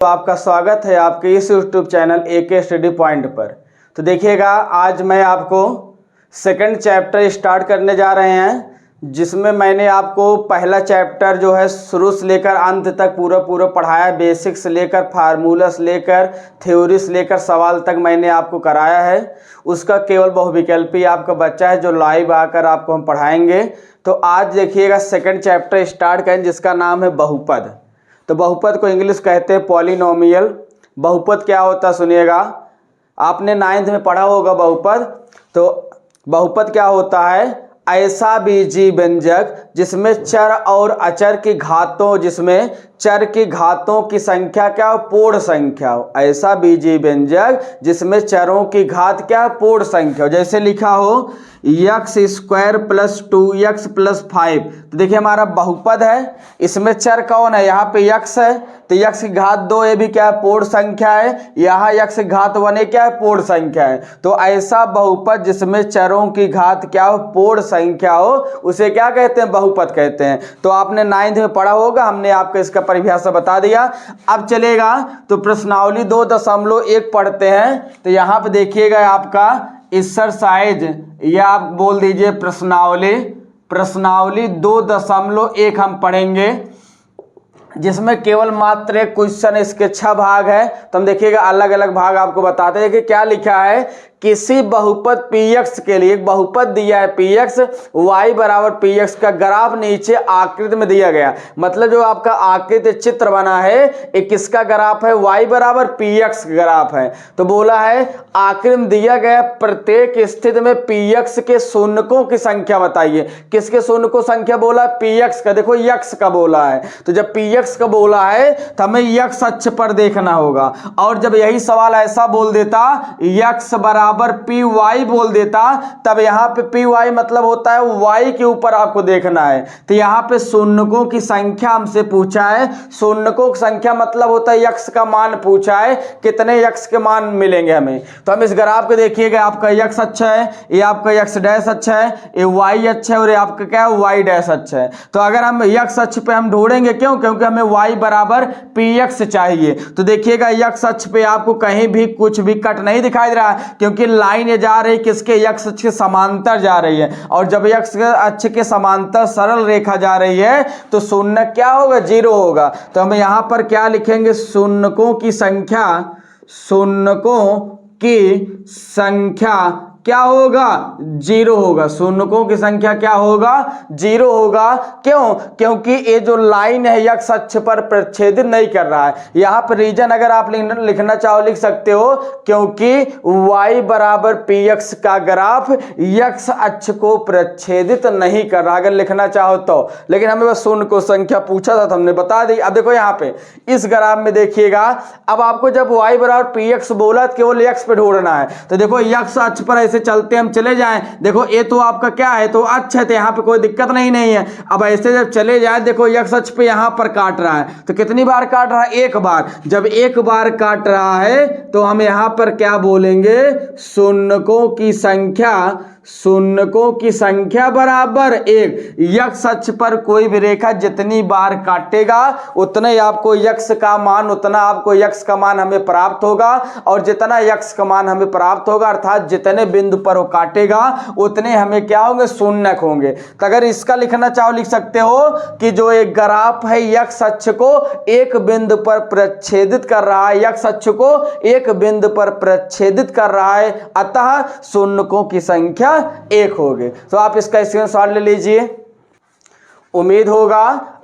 तो आपका स्वागत है आपके इस YouTube channel AK study point पर। तो देखिएगा, आज मैं आपको सेकंड चैप्टर स्टार्ट करने जा रहे हैं, जिसमें मैंने आपको पहला चैप्टर जो है शुरू से लेकर अंत तक पूरा पढ़ाया। बेसिक्स लेकर फार्मूला से लेकर थ्योरी से लेकर सवाल तक मैंने आपको कराया है। उसका केवल बहुविकल्पी आपका बच्चा है जो लाइव आकर आपको हम पढ़ाएंगे। तो आज देखिएगा सेकंड चैप्टर स्टार्ट करें, जिसका नाम है बहुपद। तो बहुपद को इंग्लिश कहते हैं पॉलिनोमियल। बहुपद क्या होता है सुनिएगा, आपने 9th में पढ़ा होगा बहुपद। तो बहुपद क्या होता है, ऐसा बीजीय व्यंजक जिसमें चर और अचर की घातों, जिसमें चर की घातों की संख्या क्या हो, पूर्ण संख्या हो। ऐसा बीजीय व्यंजक जिसमें चरों की घात क्या हो, पूर्ण संख्या हो। जैसे लिखा हो x² + 2x + 5। तो देखिए हमारा बहुपद है, इसमें चर कौन है, यहाँ पे x है, तो x की घात 2 ये भी क्या है, पूर्ण संख्या है। यहाँ x की घात 1 ये क्या है, पूर्ण संख्या है। तो ऐसा बहुपद जिसमें चरों की घात क्या हो, पूर्ण संख्या हो, उसे क्या कहते हैं, बहुपद कहते हैं। तो आपने 9th में पढ़ा होगा, हमने आपको इसका परिभाषा बता दिया। अब चलेगा तो प्रश्नावली 2.1 पढ़ते हैं। तो यहाँ पे देखिएगा आपका एक्सरसाइज, या आप बोल दीजिए प्रश्नावली 2.1 हम पढ़ेंगे, जिसमें केवल मात्र एक क्वेश्चन, इसके 6 भाग है। तो हम देखिएगा अलग अलग भाग आपको बताते हैं कि क्या लिखा है। किसी बहुपद px के लिए एक बहुपद दिया है px, y बराबर px का ग्राफ नीचे आकृति में दिया गया। मतलब जो आपका आकृति चित्र बना है, एक किसका ग्राफ है, y बराबर px का ग्राफ है। तो बोला है आकृति में दिया गया प्रत्येक स्थिति में px के शून्यकों की संख्या बताइए। किसके शून्यकों संख्या बोला, px का। देखो x का बोला है, तो जब px का बोला है तो हमें x अक्ष पर देखना होगा। और जब यही सवाल ऐसा बोल देता x बराबर पी वाई बोल देता, तब यहाँ पे पी वाई मतलब होता है y के ऊपर आपको देखना है। तो यहाँ पे शून्यकों की संख्या हमसे पूछा है। शून्यकों की संख्या मतलब होता है x का मान पूछा है, कितने x के मान मिलेंगे हमें। तो हम इस ग्राफ को देखिएगा, आपका x अच्छा है, ये आपका x डैश अच्छा है, ये y अच्छा है, और ये आपका क्या है, y डैश अच्छा है। तो अगर हम x अक्ष पे हम ढूंढेंगे, क्यों, क्योंकि हमें y बराबर px चाहिए। तो देखिएगा x अक्ष पे आपको कहीं भी कुछ भी कट नहीं दिखाई दे रहा है, क्योंकि लाइन ये जा रही किसके, x अक्ष के समांतर जा रही है। और जब x अक्ष के समांतर सरल रेखा जा रही है तो शून्य क्या होगा, 0 होगा। तो हम यहां पर क्या लिखेंगे, शून्यकों की संख्या, शून्यकों की संख्या क्या होगा, 0 होगा। शून्यकों की संख्या क्या होगा, 0 होगा। क्यों, क्योंकि ये जो लाइन है x अक्ष पर प्रच्छेदित नहीं कर रहा है। यहाँ पर रीजन अगर आप लिखना चाहो लिख सकते हो, क्योंकि y बराबर px का ग्राफ x अक्ष को प्रच्छेदित नहीं कर रहा, अगर लिखना चाहो तो। लेकिन हमें बस शून्य को संख्या पूछा था तो हमने बता दी। अब देखो यहाँ पे इस ग्राफ में देखिएगा, अब आपको जब y बराबर px बोला तो केवल x पे ढूंढना है। तो देखो x अक्ष पर ऐसे चलते हम चले जाएं, देखो ये तो आपका क्या है, तो अच्छा है, तो यहाँ पे कोई दिक्कत नहीं है। अब ऐसे जब चले जाए, देखो x अक्ष पे यहाँ पर काट रहा है, तो कितनी बार काट रहा है, एक बार। जब एक बार काट रहा है तो हम यहाँ पर क्या बोलेंगे, शून्यकों की संख्या, शून्यकों की संख्या बराबर 1। x अक्ष पर कोई भी रेखा जितनी बार काटेगा उतने आपको x का मान, उतना आपको x का मान हमें प्राप्त होगा। और जितना x का मान हमें प्राप्त होगा, अर्थात जितने बिंदु पर वो काटेगा उतने हमें क्या होंगे, शून्यक होंगे। तो अगर इसका लिखना चाहो लिख सकते हो कि जो एक ग्राफ है x अक्ष को एक बिंदु पर प्रच्छेदित कर रहा है, x अक्ष को एक बिंदु पर प्रच्छेदित कर रहा है, अतः शून्यकों की संख्या 1 होगी। तो आप इसका स्क्रीनशॉट ले लीजिए, उम्मीद होगा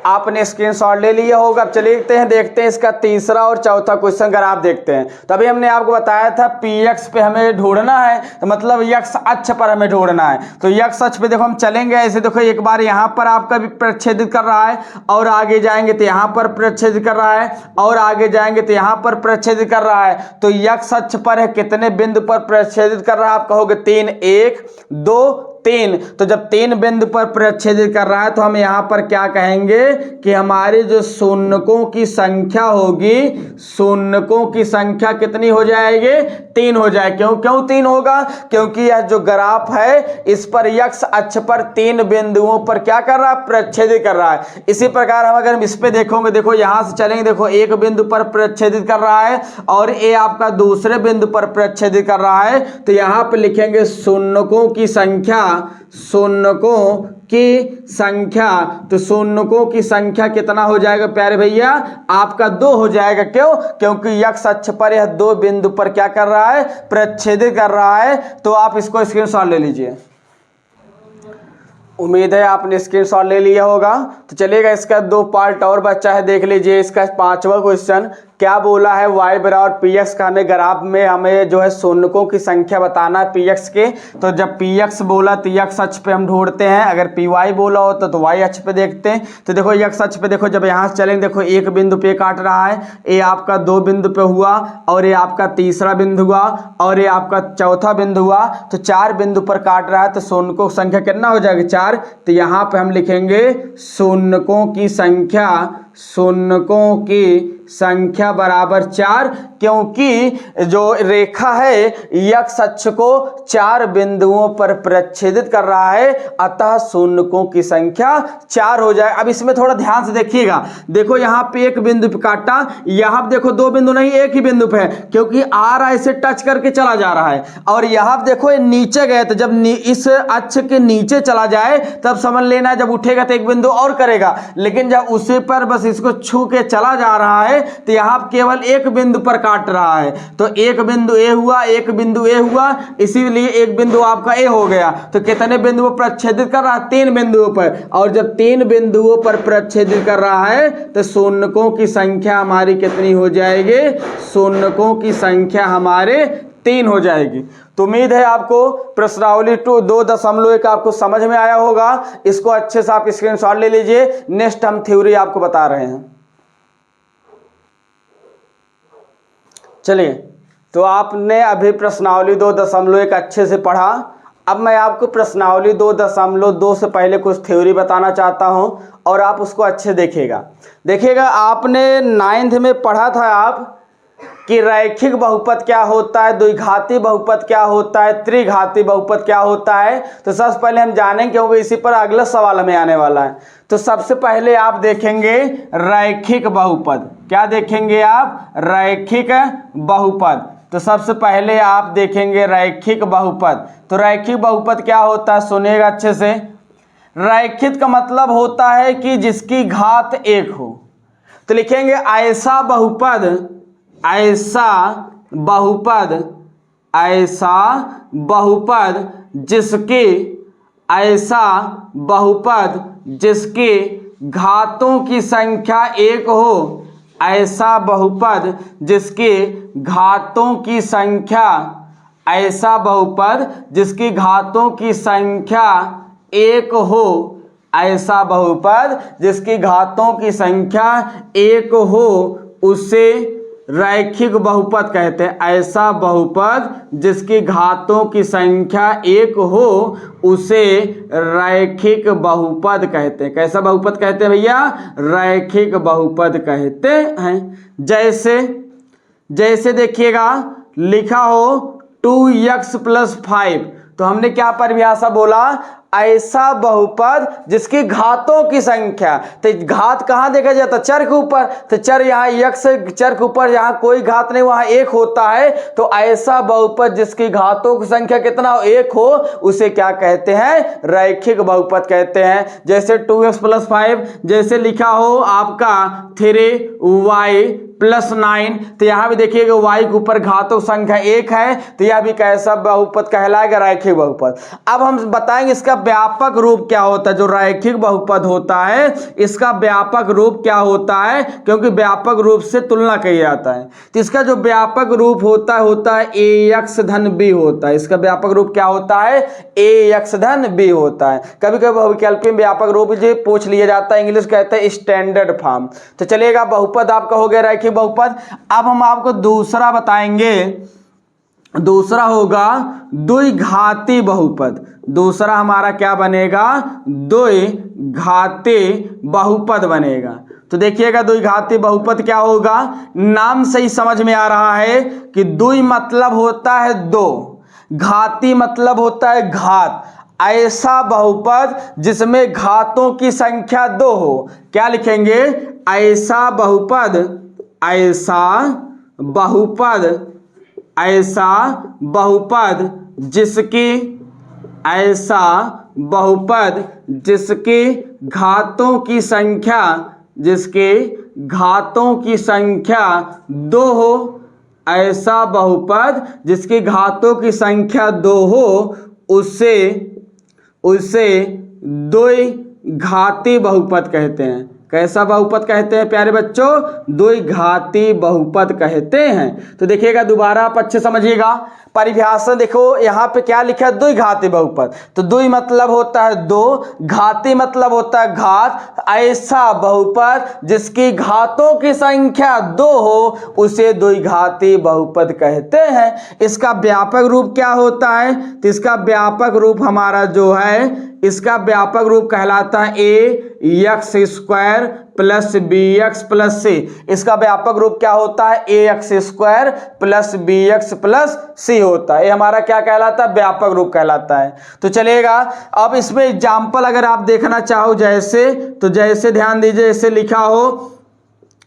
आपने स्क्रीनशॉट ले लिया होगा। अब चलिए देखते हैं इसका तीसरा और चौथा क्वेश्चन। अगर आप देखते हैं, तभी हमने आपको बताया था px पे हमें ढूंढना है, तो मतलब x अक्ष पर हमें ढूंढना है। तो x अक्ष पे देखो हम चलेंगे ऐसे, देखो एक बार यहाँ पर आपका भी प्रच्छेदित कर रहा है, और आगे जाएंगे तो यहाँ पर प्रच्छेदित कर रहा है, और आगे जाएंगे तो यहाँ पर प्रच्छेदित कर रहा है। तो x अक्ष पर है कितने बिंदु पर प्रच्छेदित कर रहा है, आप कहोगे 3, 1, 2, 3, तो जब 3 बिंदु पर प्रच्छेदित कर रहा है तो हम यहाँ पर क्या कहेंगे कि हमारी जो शून्यकों की संख्या होगी, शून्यकों की संख्या कितनी हो जाएगी? 3 हो जाए। क्यों 3 होगा? क्योंकि यह जो ग्राफ है इस पर x अक्ष पर 3 बिंदुओं पर क्या कर रहा है? प्रच्छेदित कर रहा है। इसी प्रकार हम अगर इस पे देखोगे, देखो यहां से चलेंगे, देखो एक बिंदु पर प्रच्छेदित कर रहा है और ए आपका दूसरे बिंदु पर प्रच्छेदित कर रहा है, तो यहां पे लिखेंगे शून्यकों की संख्या, शून्यकों की संख्या। तो शून्यकों की संख्या कितना हो जाएगा प्यारे भैया? आपका 2 हो जाएगा। क्यों? क्योंकि x अक्ष पर यह 2 बिंदु पर क्या कर रहा है? प्रच्छेदित कर रहा है। तो आप इसको स्क्रीनशॉट ले लीजिए। उम्मीद है आपने स्क्रीनशॉट ले लिया होगा। तो चलिएगा, इसका 2 पार्ट और बचा है, देख लीजिए। इसका 5वां क्वेश्चन क्या बोला है? y बराबर px का हमें ग्राफ में हमें जो है शून्यकों की संख्या बताना है px के। तो जब px बोला तो x अक्ष पे हम ढूंढते हैं, अगर py बोला होता तो y अक्ष पे देखते हैं। तो देखो x अक्ष पे देखो, जब यहाँ से चलेंगे देखो एक बिंदु पे काट रहा है, ये आपका 2 बिंदु पे हुआ और ये आपका तीसरा बिंदु हुआ और ये आपका चौथा बिंदु हुआ, तो 4 बिंदु पर काट रहा है। तो शून्यकों की संख्या कितना हो जाएगी? 4। तो यहाँ पे हम लिखेंगे शून्यकों की संख्या, शून्यकों की संख्या बराबर 4, क्योंकि जो रेखा है x अक्ष को 4 बिंदुओं पर प्रच्छेदित कर रहा है, अतः शून्यकों की संख्या 4 हो जाए। अब इसमें थोड़ा ध्यान से देखिएगा, देखो यहाँ पे एक बिंदु पे काटा, यहाँ देखो 2 बिंदु नहीं, एक ही बिंदु पे है, क्योंकि r ऐसे टच करके चला जा रहा है। और यहाँ देखो ये नीचे गए, तो जब इस अक्ष के नीचे चला जाए तब समझ लेना जब उठेगा तो एक बिंदु और करेगा, लेकिन जब उसी पर बस इसको छू के चला जा रहा है तो यहां केवल एक बिंदु पर काट रहा है। तो एक बिंदु ए हुआ, एक बिंदु ए हुआ, इसीलिए एक बिंदु आपका ए हो गया। तो कितने बिंदुओं पर प्रच्छेदित कर रहा है? 3 बिंदुओं पर। और जब 3 बिंदुओं पर प्रच्छेदित कर रहा है तो शून्यकों की संख्या हमारी कितनी हो जाएगी? शून्यकों की संख्या हमारे 3 हो जाएगी। तो उम्मीद है आपको प्रश्नावली 2.1 आपको समझ में आया होगा। इसको अच्छे से आप स्क्रीनशॉट ले लीजिए। नेक्स्ट हम थ्योरी आपको बता रहे हैं। चलिए, तो आपने अभी प्रश्नावली 2.1 अच्छे से पढ़ा। अब मैं आपको प्रश्नावली 2.2 से पहले कुछ थ्योरी बताना चाहता हूं और आप उसको अच्छे देखिएगा। आपने 9th में पढ़ा था आप कि रैखिक बहुपद क्या होता है, द्विघाती बहुपद क्या होता है, त्रिघाती बहुपद क्या होता है। तो सबसे पहले हम जानेंगे, क्योंकि इसी पर अगला सवाल हमें आने वाला है। तो सबसे पहले आप देखेंगे रैखिक बहुपद। क्या देखेंगे आप? रैखिक बहुपद। तो सबसे पहले आप देखेंगे रैखिक बहुपद। तो रैखिक बहुपद क्या होता है? सुनिएगा अच्छे से। रैखिक का मतलब होता है कि जिसकी घात 1 हो। तो लिखेंगे ऐसा बहुपद, ऐसा बहुपद, ऐसा बहुपद जिसकी, ऐसा बहुपद जिसकी घातों की संख्या 1 हो, ऐसा बहुपद जिसकी घातों की संख्या, ऐसा बहुपद जिसकी घातों की संख्या 1 हो, ऐसा बहुपद जिसकी घातों की संख्या 1 हो, उसे रैखिक बहुपद कहते हैं। ऐसा बहुपद जिसकी घातों की संख्या 1 हो, उसे रैखिक बहुपद कहते हैं। कैसा बहुपद कहते हैं भैया? रैखिक बहुपद कहते हैं। जैसे देखिएगा लिखा हो 2x + 5, तो हमने क्या परिभाषा बोला? ऐसा बहुपद जिसकी घातों की संख्या। तो घात कहाँ देखा जाता? चर के ऊपर। तो चर यहाँ x चर के ऊपर यहाँ कोई घात नहीं, वहां 1 होता है। तो ऐसा बहुपद जिसकी घातों की संख्या कितना हो? 1 हो, उसे क्या कहते हैं? रैखिक बहुपद कहते हैं। जैसे 2x + 5, जैसे लिखा हो आपका 3y + 9, तो यहां भी देखिएगा y के ऊपर घातों संख्या 1 है, तो यह भी कैसा बहुपद कहलाएगा? रैखिक बहुपद। अब हम बताएंगे इसका व्यापक रूप क्या होता है। जो रैखिक बहुपद होता है इसका व्यापक रूप क्या होता है, क्योंकि व्यापक रूप से तुलना किया जाता है। तो इसका जो व्यापक रूप होता है ax धन b होता है। इसका व्यापक रूप क्या होता है? ax धन b होता है। कभी कभी बहुविकल्पी में व्यापक रूप जो पूछ लिया जाता है, इंग्लिश कहते हैं स्टैंडर्ड फॉर्म। तो चलिएगा, बहुपद आपका हो गया रैखिक बहुपद। अब हम आपको दूसरा बताएंगे, दूसरा होगा द्विघाती बहुपद। दूसरा हमारा क्या बनेगा, द्विघाती बहुपद बनेगा। तो देखिएगा द्विघाती बहुपद क्या होगा, नाम से ही समझ में आ रहा है कि द्वि मतलब होता है दो, घाती मतलब होता है घात। ऐसा बहुपद जिसमें घातों की संख्या दो हो, क्या लिखेंगे, ऐसा बहुपद, ऐसा बहुपद, ऐसा बहुपद जिसकी, ऐसा बहुपद जिसकी घातों की संख्या, जिसके घातों की संख्या दो हो, ऐसा बहुपद जिसकी घातों की संख्या दो हो, उसे द्विघाती बहुपद कहते हैं। कैसा बहुपद कहते हैं प्यारे बच्चों, द्विघाती बहुपद कहते हैं। तो देखिएगा दोबारा आप अच्छे समझिएगा, परिभाषा देखो यहाँ पे क्या लिखा है, द्विघाती बहुपद। तो द्वि मतलब होता है दो, घाती मतलब होता है घात। ऐसा बहुपद जिसकी घातों की संख्या दो हो, उसे द्विघाती बहुपद कहते हैं। इसका व्यापक रूप क्या होता है, तो इसका व्यापक रूप हमारा जो है, इसका व्यापक रूप कहलाता है a x square plus b x plus C. इसका व्यापक रूप क्या होता है, a x square plus b x plus C होता है। ये हमारा क्या कहलाता है, व्यापक रूप कहलाता है। तो चलेगा, अब इसमें एग्जाम्पल अगर आप देखना चाहो जैसे, तो जैसे ध्यान दीजिए, जैसे लिखा हो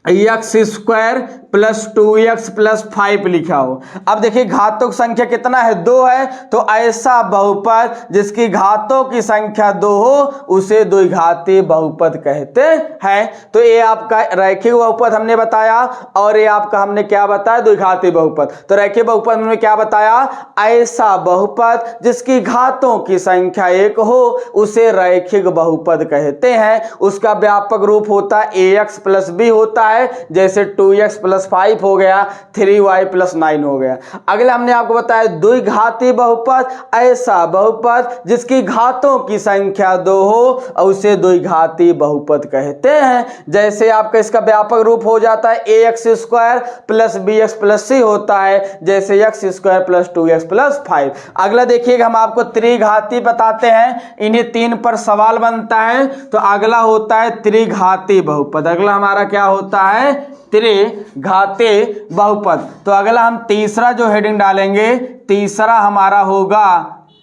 x square plus 2x plus 5 लिखा हो। अब देखिए घातों की संख्या कितना है, दो है। तो ऐसा बहुपद जिसकी घातों की संख्या दो हो, उसे द्विघाती बहुपद कहते हैं। तो ये आपका रैखिक बहुपद हमने बताया, और ये आपका हमने क्या बताया, द्विघाती बहुपद। तो रैखिक बहुपद हमने क्या बताया, ऐसा बहुपद जिसकी घातों की संख्या एक हो, उसे रैखिक बहुपद कहते हैं। उसका व्यापक रूप होता है ax प्लस b होता है, जैसे 2x प्लस 5 हो गया, 3y प्लस 9 हो गया। अगले हमने आपको बताया द्विघाती बहुपद, ऐसा बहुपद जिसकी घातों की संख्या दो हो, और उसे द्विघाती बहुपद कहते हैं। जैसे आपका इसका व्यापक रूप हो जाता है ax square plus bx plus c होता है, जैसे x square plus 2x plus 5। अगला देखिएगा, हम आपको त्रिघाती बताते हैं, इन्हें 3 पर सवाल बनता है। तो अगला होता है त्रिघाती बहुपद। अगला हमारा क्या होता है, त्रिघाती बहुपद। तो अगला हम तीसरा जो हेडिंग डालेंगे, तीसरा हमारा होगा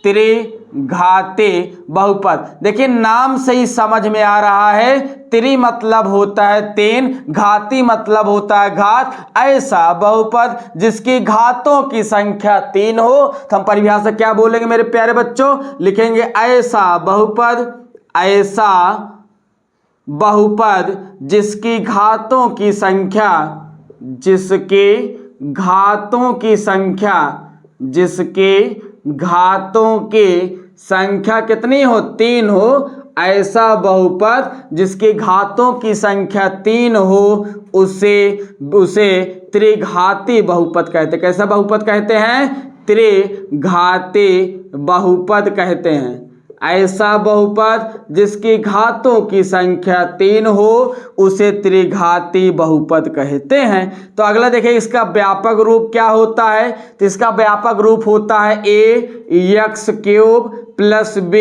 त्रिघाती बहुपद। देखिए नाम से ही समझ में आ रहा है, त्रि मतलब होता है तीन, घाती मतलब होता है घात। ऐसा बहुपद जिसकी घातों की संख्या तीन हो, तो हम परिभाषा क्या बोलेंगे मेरे प्यारे बच्चों, लिखेंगे ऐसा बहुपद, ऐसा बहुपद जिसकी घातों की संख्या, जिसके घातों की संख्या, जिसके घातों की संख्या कितनी हो, तीन हो। ऐसा बहुपद जिसकी घातों की संख्या तीन हो, उसे त्रिघाती बहुपद कहते हैं। कैसा बहुपद कहते हैं, त्रिघाती बहुपद कहते हैं। ऐसा बहुपद जिसकी घातों की संख्या तीन हो, उसे त्रिघाती बहुपद कहते हैं। तो अगला देखिए, इसका व्यापक रूप क्या होता है, तो इसका व्यापक रूप होता है a x cube plus b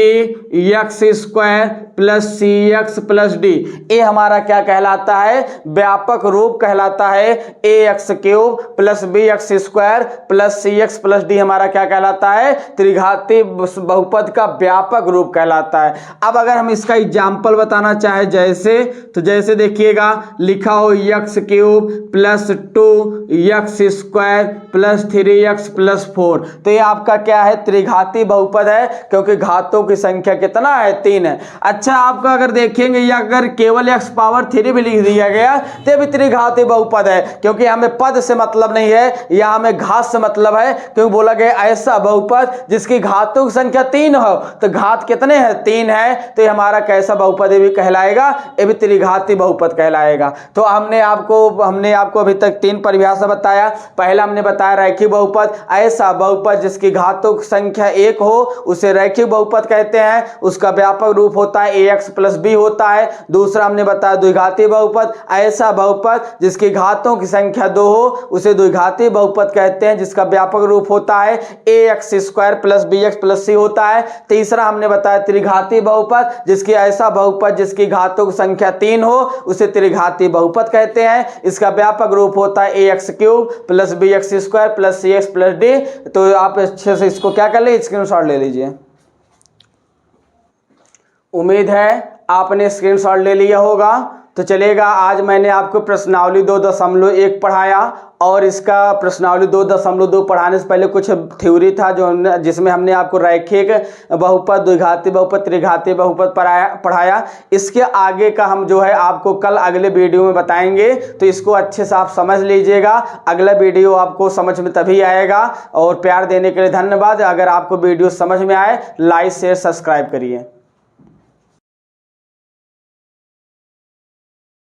x square plus c x plus d. ये हमारा क्या कहलाता है, व्यापक रूप कहलाता है। A x cube plus b x square plus c x plus d हमारा क्या कहलाता है, त्रिघाती बहुपद का व्यापक रूप कहलाता है। अब अगर हम इसका एग्जाम्पल बताना चाहे जैसे, तो जैसे देखिएगा लिखा हो x cube plus 2x square plus 3x plus 4। तो ये आपका क्या है, त्रिघाती बहुपद है, क्योंकि घातों की संख्या कितना है, तीन है। अच्छा आपका अगर देखेंगे, या अगर केवल x पावर 3 भी लिख दिया गया तो भी त्रिघाती बहुपद है, क्योंकि हमें पद से मतलब नहीं है, या हमें घात से मतलब है। क्योंकि बोला गया ऐसा बहुपद जिसकी घातों की संख्या तीन हो, तो घात कितने हैं, तीन है। तो ये हमारा कैसा बहुपद भी कहलाएगा, ये भी त्रिघाती बहुपद कहलाएगा। तो हमने आपको अभी तक तीन परिभाषा बताया। पहला हमने बताया रैखिक बहुपद, ऐसा बहुपद जिसकी घातों की संख्या एक हो, उसे रैखिक रैखिक बहुपद कहते हैं, उसका व्यापक रूप होता है ax प्लस b होता है। दूसरा हमने बताया द्विघातीय बहुपद, ऐसा बहुपद जिसकी घातों की संख्या 2 हो उसे द्विघातीय बहुपद कहते हैं, जिसका व्यापक रूप होता है ax square plus bx plus c होता है। तीसरा हमने बताया त्रिघातीय बहुपद, जिसकी ऐसा बहुपद जिसकी घातों की संख्या 3 हो उसे त्रिघातीय बहुपद कहते हैं, इसका व्यापक रूप होता है ax cube plus bx square plus cx plus d। तो आप अच्छे से इसको क्या कर ले, स्क्रीनशॉट ले लीजिए। उम्मीद है आपने स्क्रीनशॉट ले लिया होगा। तो चलेगा, आज मैंने आपको प्रश्नावली 2.1 पढ़ाया और इसका प्रश्नावली 2.2 पढ़ाने से पहले कुछ थ्योरी था जिसमें हमने आपको रैखिक बहुपद, द्विघातीय बहुपद, त्रिघातीय बहुपद पढ़ाया। इसके आगे का हम जो है आपको कल अगले वीडियो में बताएंगे, तो इसको अच्छे से आप समझ लीजिएगा। अगला वीडियो आपको समझ में तभी आएगा। और प्यार देने के लिए धन्यवाद। अगर आपको वीडियो समझ में आए लाइक शेयर सब्सक्राइब करिए।